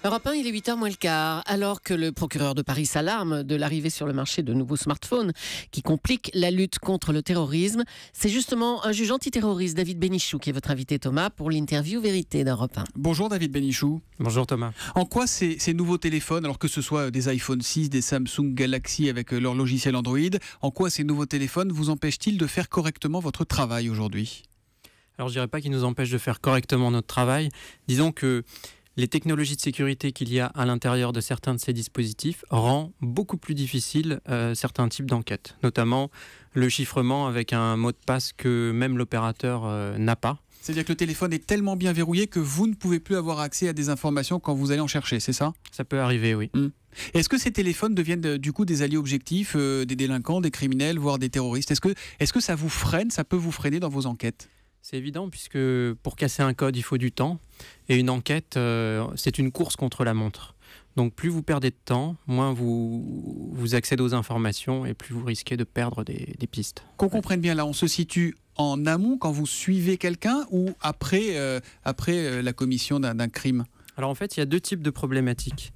Europe 1, il est 8h moins le quart. Alors que le procureur de Paris s'alarme de l'arrivée sur le marché de nouveaux smartphones qui compliquent la lutte contre le terrorisme, c'est justement un juge antiterroriste, David Bénichou, qui est votre invité, Thomas, pour l'interview Vérité d'Europe 1. Bonjour David Bénichou. Bonjour Thomas. En quoi ces nouveaux téléphones, alors que ce soit des iPhone 6, des Samsung Galaxy avec leur logiciel Android, en quoi ces nouveaux téléphones vous empêchent-ils de faire correctement votre travail aujourd'hui ? Alors je dirais pas qu'ils nous empêchent de faire correctement notre travail. Disons que les technologies de sécurité qu'il y a à l'intérieur de certains de ces dispositifs rend beaucoup plus difficile certains types d'enquêtes, notamment le chiffrement avec un mot de passe que même l'opérateur n'a pas. C'est-à-dire que le téléphone est tellement bien verrouillé que vous ne pouvez plus avoir accès à des informations quand vous allez en chercher, c'est ça ? Ça peut arriver, oui. Est-ce que ces téléphones deviennent du coup des alliés objectifs, des délinquants, des criminels, voire des terroristes ? Est-ce que ça vous freine, ça peut vous freiner dans vos enquêtes ? C'est évident puisque pour casser un code, il faut du temps. Et une enquête, c'est une course contre la montre. Donc plus vous perdez de temps, moins vous accédez aux informations et plus vous risquez de perdre des pistes. Qu'on comprenne bien là, on se situe en amont quand vous suivez quelqu'un ou après la commission d'un crime ? Alors en fait, il y a deux types de problématiques.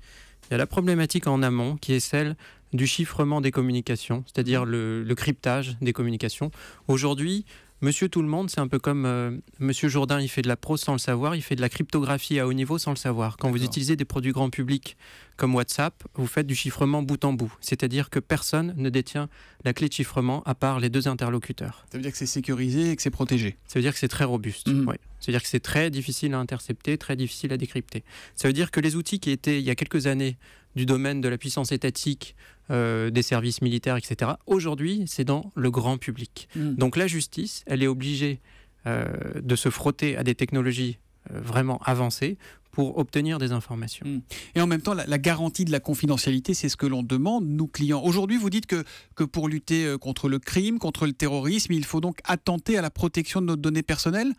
Il y a la problématique en amont qui est celle du chiffrement des communications, c'est-à-dire le cryptage des communications. Aujourd'hui, Monsieur Tout-le-Monde, c'est un peu comme Monsieur Jourdain, il fait de la prose sans le savoir, il fait de la cryptographie à haut niveau sans le savoir. Quand vous utilisez des produits grand public comme WhatsApp, vous faites du chiffrement bout en bout. C'est-à-dire que personne ne détient la clé de chiffrement à part les deux interlocuteurs. Ça veut dire que c'est sécurisé et que c'est protégé. Ça veut dire que c'est très robuste. Oui. Ça veut dire que c'est très difficile à intercepter, très difficile à décrypter. Ça veut dire que les outils qui étaient, il y a quelques années, du domaine de la puissance étatique, des services militaires, etc., aujourd'hui, c'est dans le grand public. Donc la justice, elle est obligée de se frotter à des technologies vraiment avancées pour obtenir des informations. Et en même temps, la garantie de la confidentialité, c'est ce que l'on demande, nous clients. Aujourd'hui, vous dites que pour lutter contre le crime, contre le terrorisme, il faut donc attenter à la protection de nos données personnelles ?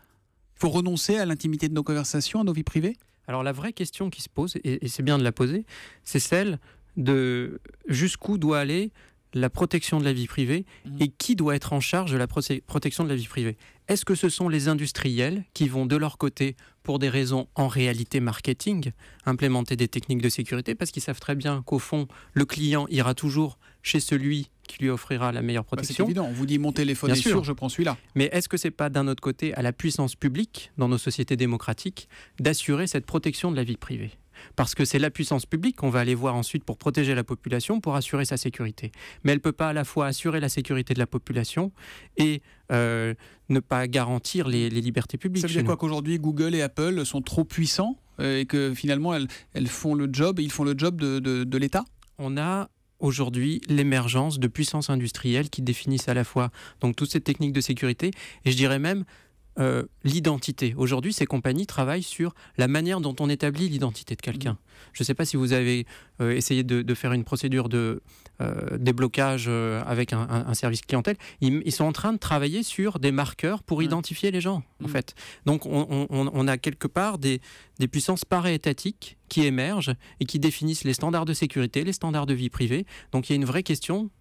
Il faut renoncer à l'intimité de nos conversations, à nos vies privées ? Alors la vraie question qui se pose, et c'est bien de la poser, c'est celle de jusqu'où doit aller la protection de la vie privée et qui doit être en charge de la protection de la vie privée. Est-ce que ce sont les industriels qui vont de leur côté, pour des raisons en réalité marketing, implémenter des techniques de sécurité parce qu'ils savent très bien qu'au fond, le client ira toujours chez celui qui lui offrira la meilleure protection. C'est évident, on vous dit mon téléphone est sûr, je prends celui-là. Mais est-ce que c'est pas d'un autre côté à la puissance publique, dans nos sociétés démocratiques, d'assurer cette protection de la vie privée ? Parce que c'est la puissance publique qu'on va aller voir ensuite pour protéger la population, pour assurer sa sécurité. Mais elle ne peut pas à la fois assurer la sécurité de la population et ne pas garantir les libertés publiques. Ça veut dire quoi, qu'aujourd'hui Google et Apple sont trop puissants et que finalement elles font le job, ils font le job de l'État ? On a aujourd'hui l'émergence de puissances industrielles qui définissent à la fois donc, toutes ces techniques de sécurité et je dirais même l'identité. Aujourd'hui, ces compagnies travaillent sur la manière dont on établit l'identité de quelqu'un. Je ne sais pas si vous avez essayé de faire une procédure de déblocage avec un service clientèle. Ils sont en train de travailler sur des marqueurs pour identifier les gens, en fait. Donc, on a quelque part des puissances para-étatiques qui émergent et qui définissent les standards de sécurité, les standards de vie privée. Donc, il y a une vraie question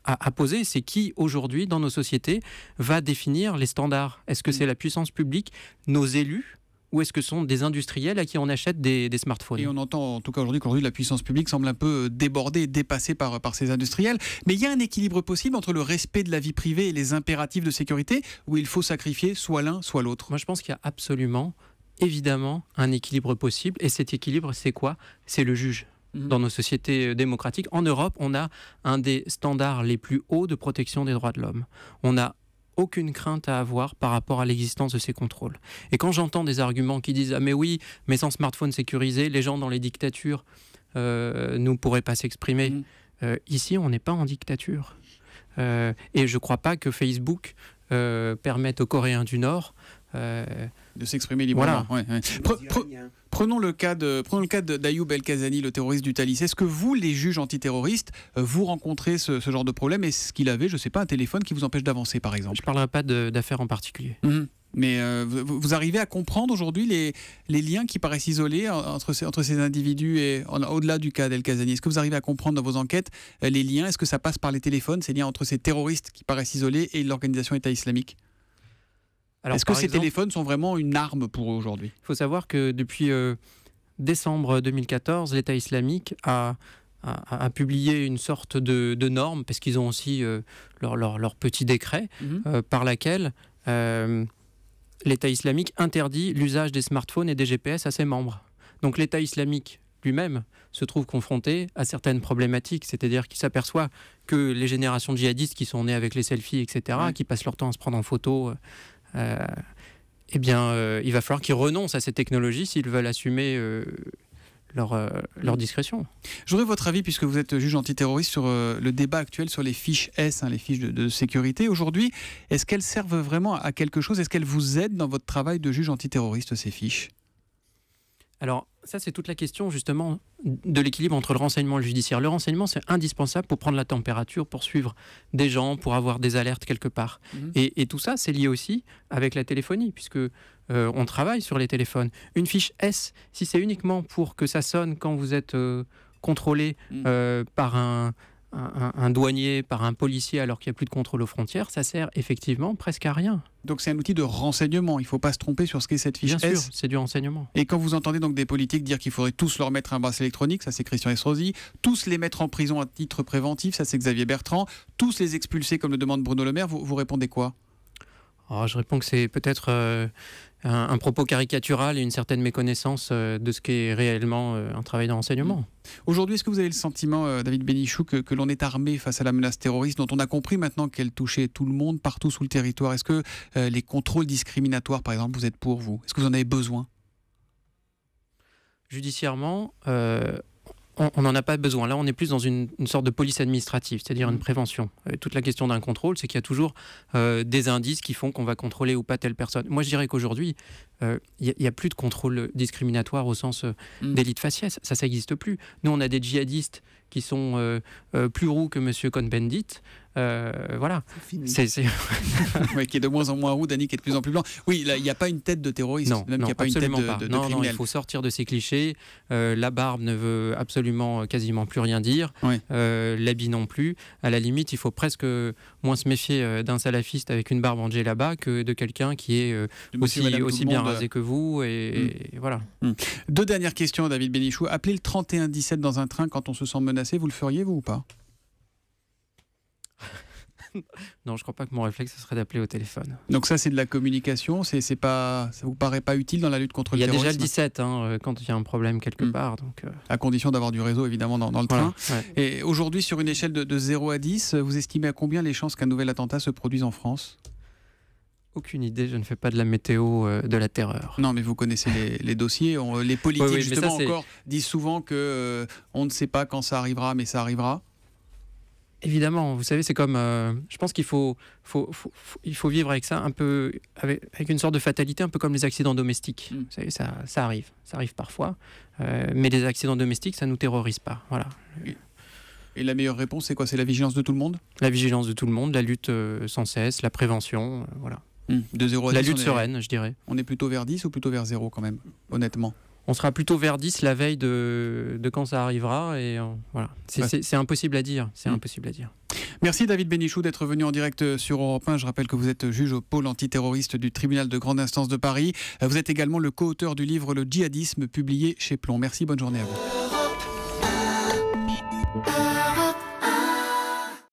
à poser, c'est qui aujourd'hui dans nos sociétés va définir les standards ? Est-ce que c'est la puissance publique, nos élus, ou est-ce que ce sont des industriels à qui on achète des smartphones ? Et on entend en tout cas qu'aujourd'hui la puissance publique semble un peu débordée, dépassée par ces industriels. Mais il y a un équilibre possible entre le respect de la vie privée et les impératifs de sécurité où il faut sacrifier soit l'un soit l'autre. Moi je pense qu'il y a absolument, évidemment, un équilibre possible. Et cet équilibre, c'est quoi ? C'est le juge. Dans nos sociétés démocratiques. En Europe, on a un des standards les plus hauts de protection des droits de l'homme. On n'a aucune crainte à avoir par rapport à l'existence de ces contrôles. Et quand j'entends des arguments qui disent « Ah mais oui, mais sans smartphone sécurisé, les gens dans les dictatures ne pourraient pas s'exprimer. Ici, on n'est pas en dictature. Et je ne crois pas que Facebook permette aux Coréens du Nord de s'exprimer librement. Voilà. Prenons le cas d'Ayoub El-Kazani, le terroriste du Thalys. Est-ce que vous, les juges antiterroristes, vous rencontrez ce genre de problème ? Est-ce qu'il avait, je ne sais pas, un téléphone qui vous empêche d'avancer, par exemple ? Je ne parlerai pas d'affaires en particulier. Mais vous arrivez à comprendre aujourd'hui les liens qui paraissent isolés entre ces individus et au-delà du cas d'El-Kazani ? Est-ce que vous arrivez à comprendre dans vos enquêtes les liens ? Est-ce que ça passe par les téléphones, ces liens entre ces terroristes qui paraissent isolés et l'organisation État islamique ? Est-ce que ces téléphones sont vraiment une arme pour eux aujourd'hui ? Il faut savoir que depuis décembre 2014, l'État islamique a publié une sorte de norme, parce qu'ils ont aussi leur petit décret, par laquelle l'État islamique interdit l'usage des smartphones et des GPS à ses membres. Donc l'État islamique lui-même se trouve confronté à certaines problématiques, c'est-à-dire qu'il s'aperçoit que les générations de djihadistes qui sont nées avec les selfies, etc., qui passent leur temps à se prendre en photo, il va falloir qu'ils renoncent à ces technologies s'ils veulent assumer leur discrétion. J'aurais votre avis, puisque vous êtes juge antiterroriste, sur le débat actuel sur les fiches S, les fiches de sécurité. Aujourd'hui, est-ce qu'elles servent vraiment à quelque chose? Est-ce qu'elles vous aident dans votre travail de juge antiterroriste, ces fiches? Alors, ça, c'est toute la question, justement, de l'équilibre entre le renseignement et le judiciaire. Le renseignement, c'est indispensable pour prendre la température, pour suivre des gens, pour avoir des alertes quelque part. Et tout ça, c'est lié aussi avec la téléphonie, puisque on travaille sur les téléphones. Une fiche S, si c'est uniquement pour que ça sonne quand vous êtes contrôlé par un douanier, par un policier, alors qu'il n'y a plus de contrôle aux frontières, ça sert effectivement presque à rien. Donc c'est un outil de renseignement, il ne faut pas se tromper sur ce qu'est cette fiche S. Bien sûr, c'est du renseignement. Et quand vous entendez donc des politiques dire qu'il faudrait tous leur mettre un bracelet électronique, ça c'est Christian Estrosi, tous les mettre en prison à titre préventif, ça c'est Xavier Bertrand, tous les expulser comme le demande Bruno Le Maire, vous répondez quoi? Je réponds que c'est peut-être un propos caricatural et une certaine méconnaissance de ce qu'est réellement un travail de renseignement. Aujourd'hui, est-ce que vous avez le sentiment, David Bénichou, que l'on est armé face à la menace terroriste, dont on a compris maintenant qu'elle touchait tout le monde, partout sous le territoire? Est-ce que les contrôles discriminatoires, par exemple, vous êtes pour vous? Est-ce que vous en avez besoin? Judiciairement, on n'en a pas besoin. Là, on est plus dans une sorte de police administrative, c'est-à-dire une prévention. Toute la question d'un contrôle, c'est qu'il y a toujours des indices qui font qu'on va contrôler ou pas telle personne. Moi, je dirais qu'aujourd'hui, il n'y a plus de contrôle discriminatoire au sens délit de faciès. Ça n'existe plus. Nous, on a des djihadistes qui sont plus roux que M. Cohn-Bendit. Voilà. C'est oui, qui est de moins en moins roux, Dany qui est de plus en plus blanc. Oui, il n'y a pas une tête de terroriste. Non, même qu'il n'y a pas une tête de criminel. Non, il faut sortir de ces clichés. La barbe ne veut absolument quasiment plus rien dire. Oui. L'habit non plus. À la limite, il faut presque moins se méfier d'un salafiste avec une barbe en djellaba que de quelqu'un qui est aussi bien rasé que vous. Et voilà. Deux dernières questions, David Bénichou. Appeler le 3117 dans un train quand on se sent menacé, vous le feriez, vous, ou pas? Non, je ne crois pas que mon réflexe, ce serait d'appeler au téléphone. Donc ça, c'est de la communication, ça vous paraît pas utile dans la lutte contre le terrorisme? Il y a déjà le 17, quand il y a un problème quelque part. Donc, à condition d'avoir du réseau, évidemment, dans le train. Ouais. Et aujourd'hui, sur une échelle de 0 à 10, vous estimez à combien les chances qu'un nouvel attentat se produise en France? Aucune idée, je ne fais pas de la météo de la terreur. Non, mais vous connaissez les dossiers. Les politiques, justement, encore disent souvent qu'on ne sait pas quand ça arrivera, mais ça arrivera. Évidemment, vous savez, c'est comme... je pense qu'il faut vivre avec ça un peu, avec une sorte de fatalité, un peu comme les accidents domestiques. Vous savez, ça arrive parfois. Mais les accidents domestiques, ça ne nous terrorise pas. Voilà. Et la meilleure réponse, c'est quoi? C'est la vigilance de tout le monde? La vigilance de tout le monde, la lutte sans cesse, la prévention, voilà. De 0 à 10, la lutte sereine, je dirais. On est plutôt vers 10 ou plutôt vers 0 quand même, honnêtement? On sera plutôt vers 10 la veille de quand ça arrivera. Et voilà. C'est impossible à dire. C'est impossible à dire. Merci David Bénichou d'être venu en direct sur Europe 1. Je rappelle que vous êtes juge au pôle antiterroriste du tribunal de grande instance de Paris. Vous êtes également le co-auteur du livre Le djihadisme, publié chez Plomb. Merci, bonne journée à vous.